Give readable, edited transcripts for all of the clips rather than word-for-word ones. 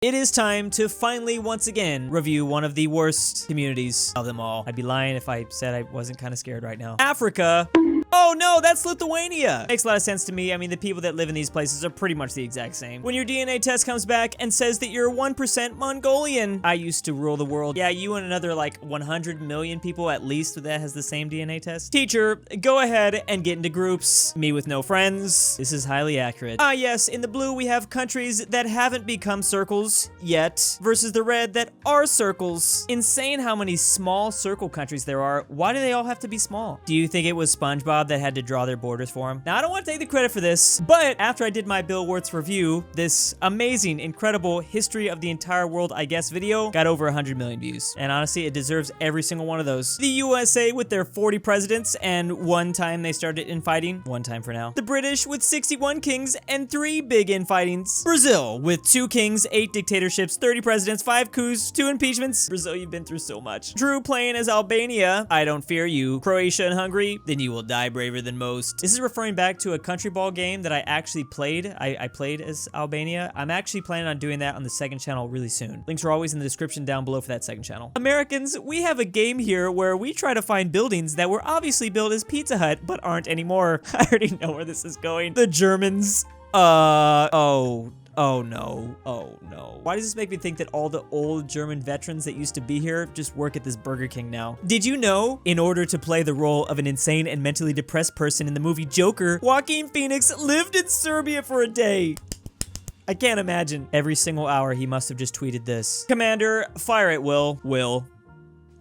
It is time to finally, once again, review one of the worst communities of them all. I'd be lying if I said I wasn't kind of scared right now. Africa. Oh no, that's Lithuania. Makes a lot of sense to me. I mean, the people that live in these places are pretty much the exact same. When your DNA test comes back and says that you're 1% Mongolian, I used to rule the world. Yeah, you and another like 100 million people at least that has the same DNA test. Teacher, go ahead and get into groups. Me with no friends. This is highly accurate. Ah yes, in the blue we have countries that haven't become circles yet versus the red that are circles. Insane how many small circle countries there are. Why do they all have to be small? Do you think it was SpongeBob that had to draw their borders for him? Now, I don't want to take the credit for this, but after I did my Bill Wirtz review, this amazing, incredible history of the entire world, I guess, video got over 100 million views. And honestly, it deserves every single one of those. The USA with their 40 presidents and one time they started infighting. One time for now. The British with 61 kings and 3 big infightings. Brazil with 2 kings, 8 dictatorships, 30 presidents, 5 coups, 2 impeachments. Brazil, you've been through so much. Drew playing as Albania. I don't fear you. Croatia and Hungary. Then you will die braver than most. This is referring back to a country ball game that I actually played. I played as Albania. I'm actually planning on doing that on the second channel really soon. Links are always in the description down below for that second channel. Americans, we have a game here where we try to find buildings that were obviously built as Pizza Hut, but aren't anymore. I already know where this is going. The Germans. Oh no, oh no. Why does this make me think that all the old German veterans that used to be here just work at this Burger King now? Did you know, in order to play the role of an insane and mentally depressed person in the movie Joker, Joaquin Phoenix lived in Serbia for a day? I can't imagine. Every single hour he must have just tweeted this. Commander, fire at will. Will.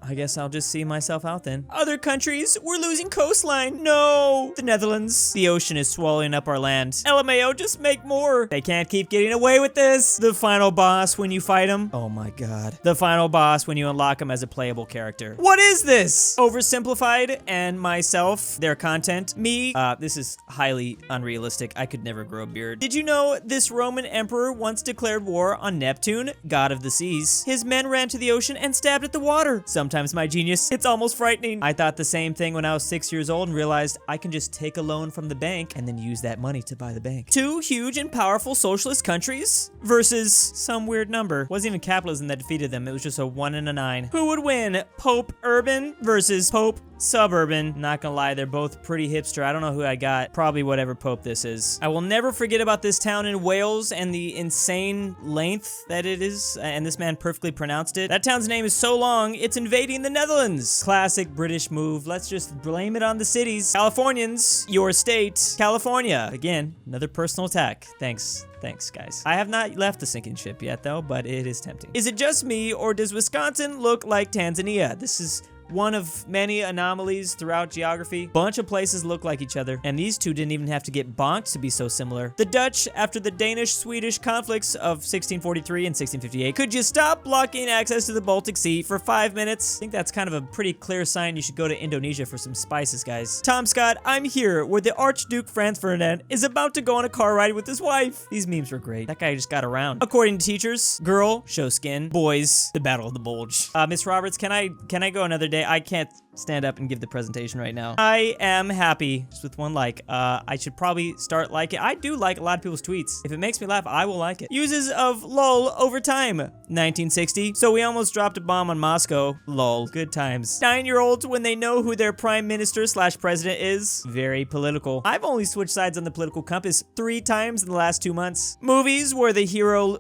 I guess I'll just see myself out then. Other countries, we're losing coastline. No. The Netherlands, the ocean is swallowing up our land. LMAO, just make more. They can't keep getting away with this. The final boss when you fight him. Oh my god. The final boss when you unlock him as a playable character. What is this? Oversimplified and myself, their content. Me, this is highly unrealistic. I could never grow a beard. Did you know this Roman emperor once declared war on Neptune, god of the seas? His men ran to the ocean and stabbed at the water. Sometimes my genius, it's almost frightening. I thought the same thing when I was 6 years old and realized I can just take a loan from the bank and then use that money to buy the bank. 2 huge and powerful socialist countries versus some weird number. It wasn't even capitalism that defeated them. It was just a 1 and a 9. Who would win? Pope Urban versus Pope Suburban. Not gonna lie, they're both pretty hipster. I don't know who I got. Probably whatever Pope this is. I will never forget about this town in Wales and the insane length that it is, and this man perfectly pronounced it. That town's name is so long, it's invading the Netherlands. Classic British move. Let's just blame it on the cities. Californians, your state, California. Again, another personal attack. Thanks. Thanks, guys. I have not left the sinking ship yet, though, but it is tempting. Is it just me, or does Wisconsin look like Tanzania? This is one of many anomalies throughout geography. Bunch of places look like each other, and these two didn't even have to get bonked to be so similar. The Dutch, after the Danish-Swedish conflicts of 1643 and 1658, could you stop blocking access to the Baltic Sea for 5 minutes? I think that's kind of a pretty clear sign you should go to Indonesia for some spices, guys. Tom Scott, I'm here where the Archduke Franz Ferdinand is about to go on a car ride with his wife. These memes were great. That guy just got around. According to teachers, girl, show skin. Boys, the battle of the bulge. Miss Roberts, can I go another day? I can't stand up and give the presentation right now. I am happy just with 1 like. I should probably start liking. I do like a lot of people's tweets. If it makes me laugh, I will like it. Uses of lol over time. 1960. So we almost dropped a bomb on Moscow. Lol. Good times. 9-year-olds when they know who their prime minister / president is. Very political. I've only switched sides on the political compass 3 times in the last 2 months. Movies where the hero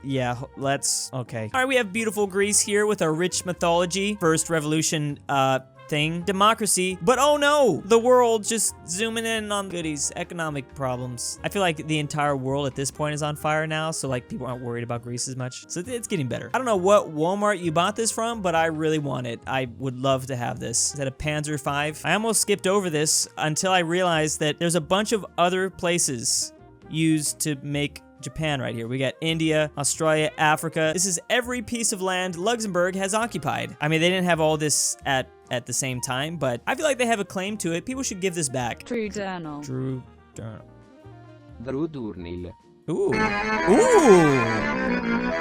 yeah, let's, okay. All right, we have beautiful Greece here with a rich mythology, first revolution, thing, democracy, but oh no, the world just zooming in on goodies, economic problems. I feel like the entire world at this point is on fire now, so like people aren't worried about Greece as much, so it's getting better. I don't know what Walmart you bought this from, but I really want it. I would love to have this. Is that a Panzer V? I almost skipped over this until I realized that there's a bunch of other places used to make Japan right here. We got India, Australia, Africa. This is every piece of land Luxembourg has occupied. I mean, they didn't have all this at the same time, but I feel like they have a claim to it. People should give this back. True Durnil. True Durnil. Durnil. Ooh. Ooh.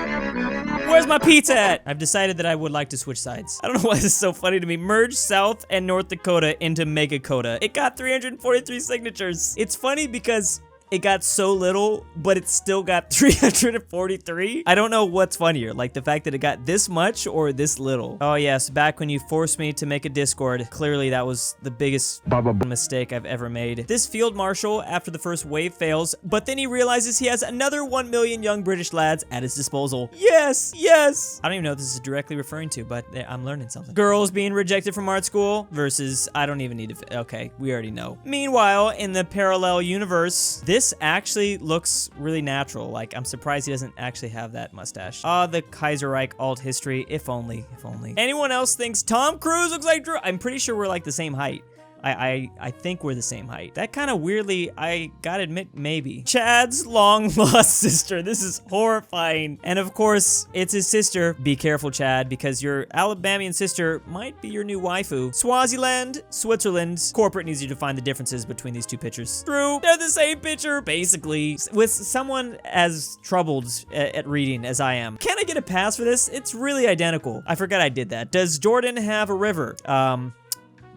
Where's my pizza at? I've decided that I would like to switch sides. I don't know why this is so funny to me. Merge South and North Dakota into Megakota. It got 343 signatures. It's funny because it got so little, but it still got 343. I don't know what's funnier, like the fact that it got this much or this little. Oh yes, back when you forced me to make a Discord. Clearly that was the biggest mistake I've ever made. This field marshal, after the first wave, fails, but then he realizes he has another 1 million young British lads at his disposal. Yes, yes. I don't even know what this is directly referring to, but I'm learning something. Girls being rejected from art school versus I don't even need to, okay, we already know. Meanwhile, in the parallel universe, this actually looks really natural. Like, I'm surprised he doesn't actually have that mustache. Ah, the Kaiserreich alt history, if only, if only. Anyone else thinks Tom Cruise looks like Drew? I'm pretty sure we're like the same height. I think we're the same height. That kind of weirdly, I gotta admit, maybe. Chad's long-lost sister. This is horrifying. And of course, it's his sister. Be careful, Chad, because your Alabamian sister might be your new waifu. Swaziland, Switzerland. Corporate needs you to find the differences between these two pictures. True, they're the same picture, basically. With someone as troubled at reading as I am. Can I get a pass for this? It's really identical. I forgot I did that. Does Jordan have a river?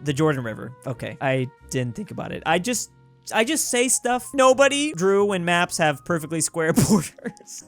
The Jordan River. Okay, I didn't think about it. I just say stuff nobody drew when maps have perfectly square borders.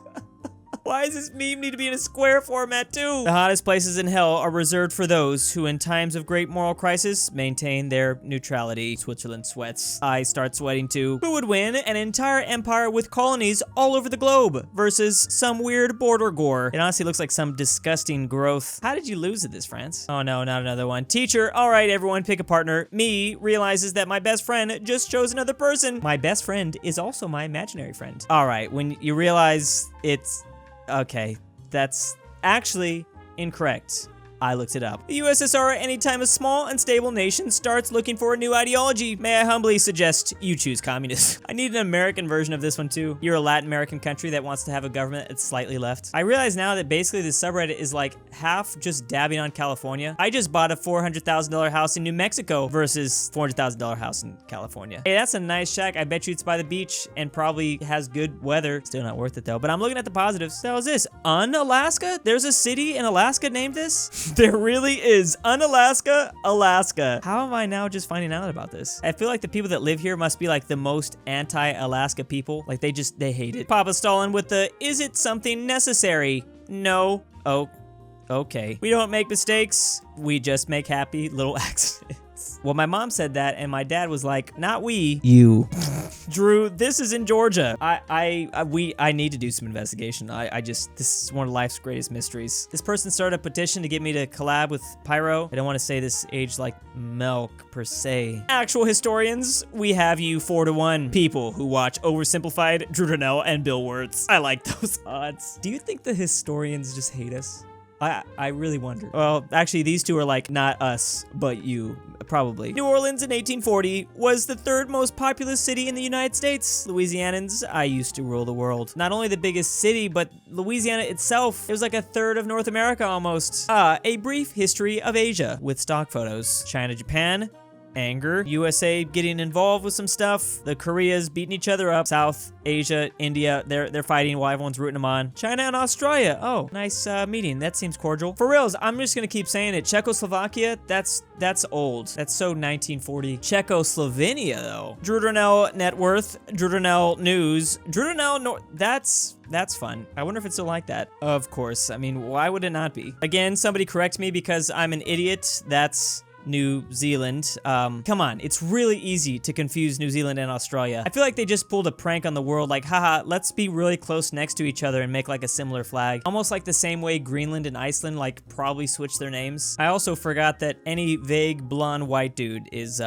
Why does this meme need to be in a square format too? The hottest places in hell are reserved for those who in times of great moral crisis maintain their neutrality. Switzerland sweats. I start sweating too. Who would win? An entire empire with colonies all over the globe versus some weird border gore. It honestly looks like some disgusting growth. How did you lose at this, France? Oh no, not another one. Teacher, all right, everyone pick a partner. Me realizes that my best friend just chose another person. My best friend is also my imaginary friend. All right, when you realize it's okay, that's actually incorrect. I looked it up. The USSR, anytime a small, unstable nation starts looking for a new ideology, may I humbly suggest you choose communism. I need an American version of this one too. You're a Latin American country that wants to have a government that's slightly left. I realize now that basically this subreddit is like half just dabbing on California. I just bought a $400,000 house in New Mexico versus $400,000 house in California. Hey, that's a nice shack. I bet you it's by the beach and probably has good weather. Still not worth it though, but I'm looking at the positives. So is this Unalaska? There's a city in Alaska named this? There really is. Unalaska, Alaska. How am I now just finding out about this? I feel like the people that live here must be like the most anti-Alaska people. Like they hate it. Papa Stalin with the, is it something necessary? No. Oh, okay. We don't make mistakes. We just make happy little accidents. Well, my mom said that, and my dad was like, not we, you. Drew, this is in Georgia. I need to do some investigation. This is one of life's greatest mysteries. This person started a petition to get me to collab with Pyro. I don't want to say this aged like milk, per se. Actual historians, we have you 4-1. People who watch oversimplified Durnil and Bill Words. I like those odds. Do you think the historians just hate us? I really wonder. Well, actually, these two are like, not us, but you, probably. New Orleans in 1840 was the third most populous city in the United States. Louisianans, I used to rule the world. Not only the biggest city, but Louisiana itself, it was like a third of North America almost. A brief history of Asia with stock photos. China, Japan. Anger. USA getting involved with some stuff. The Koreas beating each other up. South Asia, India, they're fighting while everyone's rooting them on. China and Australia. Oh, nice meeting. That seems cordial. For reals, I'm just gonna keep saying it. Czechoslovakia, that's old. That's so 1940. Czechoslovenia though. Durnil net worth. Durnil news. Durnil that's fun. I wonder if it's still like that. Of course. I mean, why would it not be? Again, somebody correct me because I'm an idiot. That's New Zealand. Come on, it's really easy to confuse New Zealand and Australia. I feel like they just pulled a prank on the world, like, haha, let's be really close next to each other and make like a similar flag. Almost like the same way Greenland and Iceland like probably switched their names. I also forgot that any vague blonde white dude is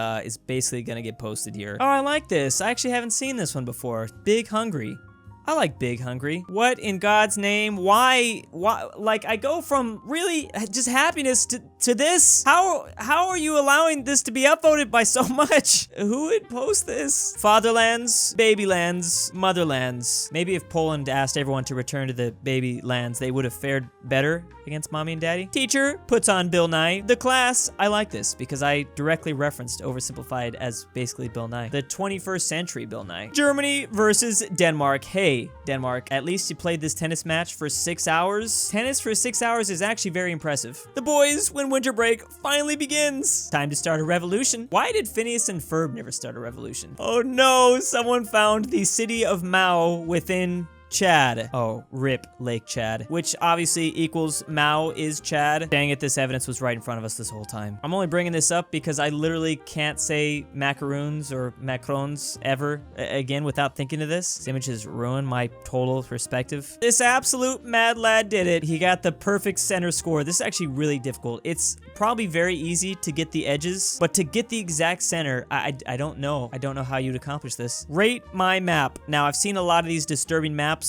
basically gonna get posted here. Oh, I like this. I actually haven't seen this one before. Big Hungry. I like Big Hungry. What in God's name? Why? Like, I go from really just happiness to this? How are you allowing this to be upvoted by so much? Who would post this? Fatherlands, babylands, motherlands. Maybe if Poland asked everyone to return to the babylands, they would have fared better. against mommy and daddy. Teacher puts on Bill Nye. The class, I like this because I directly referenced Oversimplified as basically Bill Nye. The 21st century Bill Nye. Germany versus Denmark. Hey, Denmark, at least you played this tennis match for 6 hours. Tennis for 6 hours is actually very impressive. The boys, when winter break finally begins. Time to start a revolution. Why did Phineas and Ferb never start a revolution? Oh no, someone found the city of Mao within Chad. Oh, rip Lake Chad, which obviously equals Mao is Chad. Dang it, this evidence was right in front of us this whole time. I'm only bringing this up because I literally can't say macaroons or macrons ever again without thinking of this. This image has ruined my total perspective. This absolute mad lad did it. He got the perfect center score. This is actually really difficult. It's probably very easy to get the edges, but to get the exact center, I don't know. I don't know how you'd accomplish this. Rate my map. Now, I've seen a lot of these disturbing maps.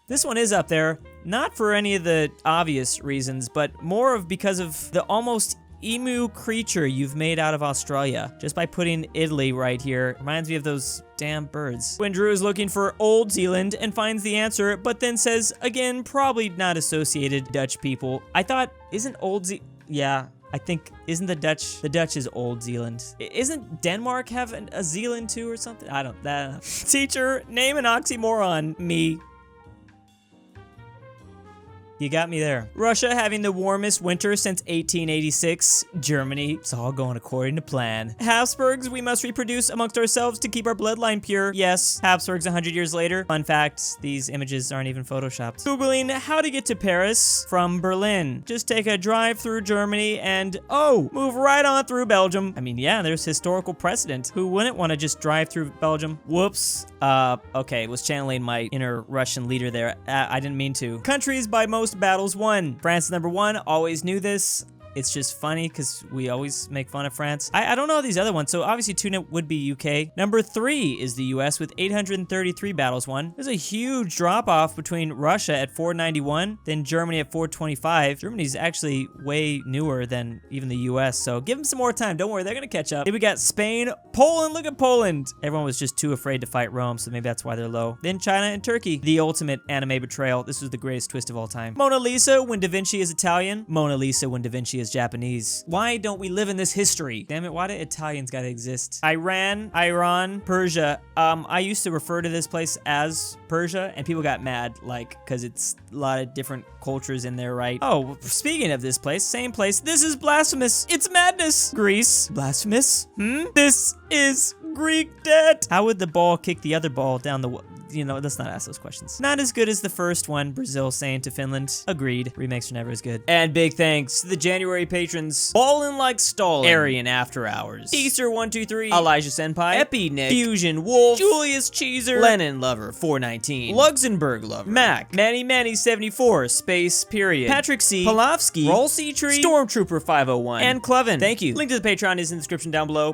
This one is up there, not for any of the obvious reasons, but more of because of the almost emu creature you've made out of Australia. Just by putting Italy right here. Reminds me of those damn birds. When Drew is looking for Old Zealand and finds the answer, but then says, again, probably not associated Dutch people. I thought, isn't yeah. I think, isn't the Dutch is Old Zealand. Isn't Denmark have a Zealand too or something? I don't. Teacher, name an oxymoron. Me. You got me there. Russia having the warmest winter since 1886. Germany, it's all going according to plan. Habsburgs, we must reproduce amongst ourselves to keep our bloodline pure. Yes, Habsburgs 100 years later. Fun fact, these images aren't even photoshopped. Googling how to get to Paris from Berlin. Just take a drive through Germany and, oh, move right on through Belgium. I mean, yeah, there's historical precedent. Who wouldn't want to just drive through Belgium? Whoops. Okay, was channeling my inner Russian leader there. I didn't mean to. Countries by most battles won. France #1, always knew this. It's just funny because we always make fun of France. I don't know these other ones, so obviously 2 would be UK. #3 is the US with 833 battles won. There's a huge drop-off between Russia at 491, then Germany at 425. Germany's actually way newer than even the US, so give them some more time. Don't worry, they're gonna catch up. Then we got Spain, Poland, look at Poland. Everyone was just too afraid to fight Rome, so maybe that's why they're low. Then China and Turkey. The ultimate anime betrayal. This was the greatest twist of all time. Mona Lisa when Da Vinci is Italian. Mona Lisa when Da Vinci is Japanese. Why don't we live in this history? Damn it, why do Italians gotta exist? Iran, Persia. I used to refer to this place as Persia, and people got mad, like, because it's a lot of different cultures in there, right? Oh, speaking of this place, same place. This is blasphemous. It's madness. Greece. Blasphemous? This is Greek debt. How would the ball kick the other ball down the you know, let's not ask those questions. Not as good as the first one, Brazil saying to Finland. Agreed. Remakes are never as good. And big thanks to the January patrons. BallinLikeStalin, AryanAfterHours, Easter123, Elijah Senpai, EpiNick, FusionWolf, Julius Cheeser, LenonLover 419, LuxembourgLover, Mac, Manny74, Space Period, Patrick C, Pelovski, RalseiTree, Stormtrooper 501, and ClBlr. Thank you. Link to the Patreon is in the description down below.